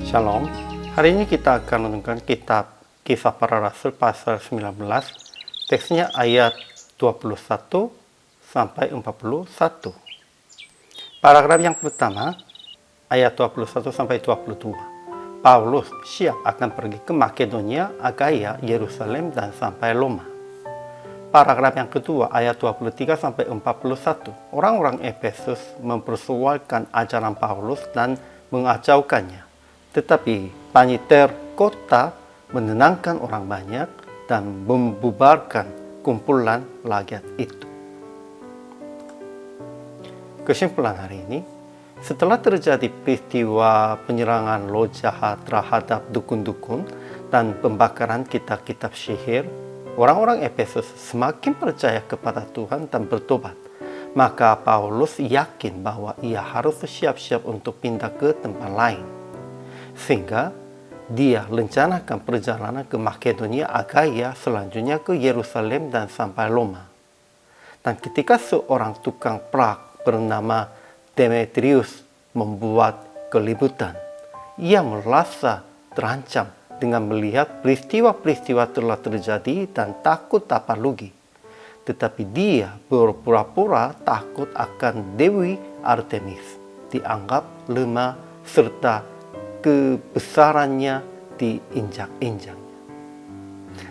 Shalom, hari ini kita akan menemukan kitab Kisah Para Rasul pasal 19, teksnya ayat 21 sampai 41. Paragraf yang pertama, ayat 21 sampai 22. Paulus siap akan pergi ke Makedonia, Akaya, Yerusalem, dan sampai Roma. Paragraf yang kedua, ayat 23 sampai 41. Orang-orang Efesus mempersoalkan ajaran Paulus dan mengacaukannya. Tetapi paniter kota menenangkan orang banyak dan membubarkan kumpulan rakyat itu. Kesimpulan hari ini, setelah terjadi peristiwa penyerangan roh jahat terhadap dukun-dukun dan pembakaran kitab-kitab sihir, orang-orang Efesus semakin percaya kepada Tuhan dan bertobat. Maka Paulus yakin bahwa ia harus siap-siap untuk pindah ke tempat lain. Sehingga dia rencanakan perjalanan ke Makedonia, Akaya, selanjutnya ke Yerusalem dan sampai Roma. Dan ketika seorang tukang perak bernama Demetrius membuat keributan, ia merasa terancam dengan melihat peristiwa-peristiwa telah terjadi dan takut dapat rugi. Tetapi dia berpura-pura takut akan Dewi Artemis, dianggap lemah serta kebesarannya diinjak-injaknya.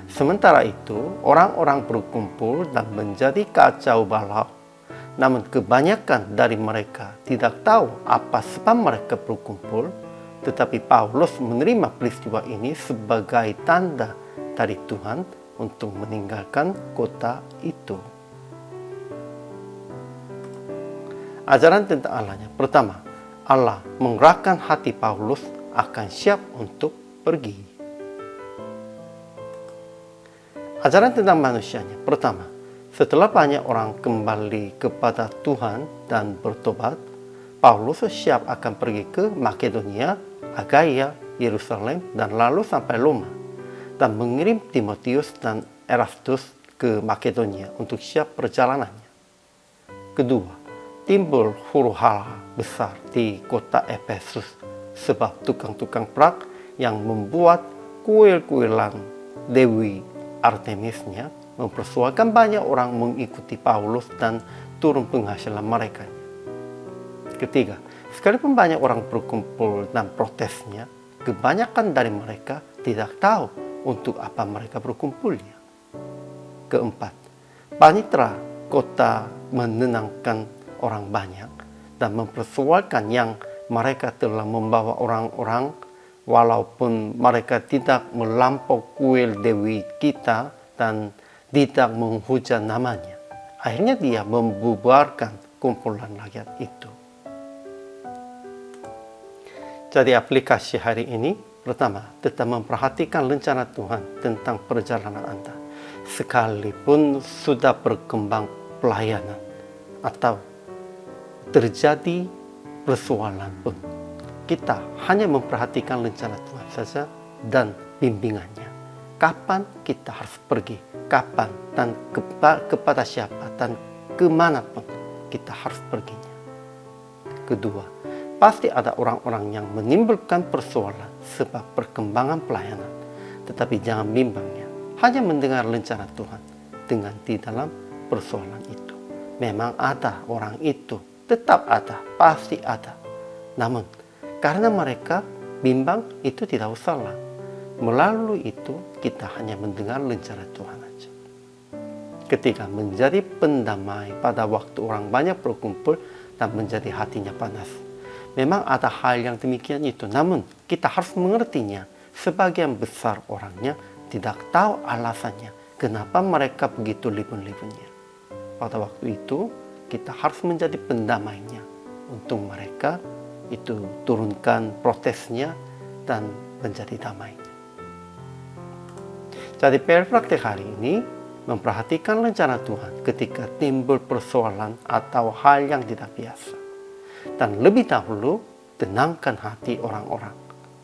Sementara itu, orang-orang berkumpul dan menjadi kacau balau. Namun kebanyakan dari mereka tidak tahu apa sebab mereka berkumpul, tetapi Paulus menerima peristiwa ini sebagai tanda dari Tuhan untuk meninggalkan kota itu. Ajaran tentang Allahnya. Pertama, Allah menggerakkan hati Paulus akan siap untuk pergi. Ajaran tentang manusianya. Pertama, setelah banyak orang kembali kepada Tuhan dan bertobat, Paulus siap akan pergi ke Makedonia, Akaya, Yerusalem, dan lalu sampai Roma, dan mengirim Timotius dan Erastus ke Makedonia untuk siap perjalanannya. Kedua, timbul huru-hara besar di kota Efesus sebab tukang-tukang perak yang membuat kuil-kuilan Dewi Artemisnya mempersoalkan banyak orang mengikuti Paulus dan turun penghasilan mereka. Ketiga, sekalipun banyak orang berkumpul dan protesnya, kebanyakan dari mereka tidak tahu untuk apa mereka berkumpulnya. Keempat, panitera kota menenangkan orang banyak dan mempersoalkan yang mereka telah membawa orang-orang walaupun mereka tidak melampau kuil Dewi kita dan tidak menghujat namanya. Akhirnya dia membubarkan kumpulan rakyat itu. Jadi aplikasi hari ini, pertama, tetap memperhatikan rencana Tuhan tentang perjalanan Anda. Sekalipun sudah berkembang pelayanan atau terjadi persoalan pun, kita hanya memperhatikan rencana Tuhan saja dan bimbingannya. Kapan kita harus pergi, kapan dan kepada siapa dan kemanapun kita harus perginya. Kedua, pasti ada orang-orang yang menimbulkan persoalan sebab perkembangan pelayanan, tetapi jangan bimbangnya. Hanya mendengar rencana Tuhan dengan di dalam persoalan itu. Memang ada orang itu, tetap ada, pasti ada. Namun, karena mereka bimbang, itu tidak usahlah. Melalui itu, kita hanya mendengar rencana Tuhan saja. Ketika menjadi pendamai pada waktu orang banyak berkumpul dan menjadi hatinya panas. Memang ada hal yang demikian itu, namun kita harus mengertinya. Sebagian besar orangnya tidak tahu alasannya, kenapa mereka begitu libun-libunnya. Pada waktu itu, kita harus menjadi pendamainya untuk mereka itu turunkan protesnya dan menjadi damainya. Jadi praktek hari ini memperhatikan rencana Tuhan ketika timbul persoalan atau hal yang tidak biasa. Dan lebih dahulu tenangkan hati orang-orang,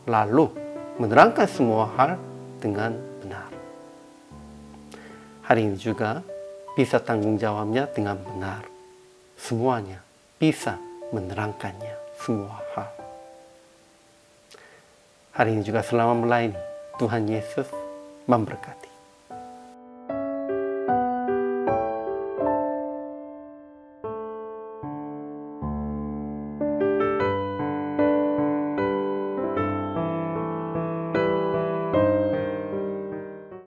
lalu menerangkan semua hal dengan benar. Hari ini juga bisa tanggung jawabnya dengan benar. Semuanya bisa menerangkannya semua hal. hari ini juga selama melayani. Tuhan Yesus memberkati.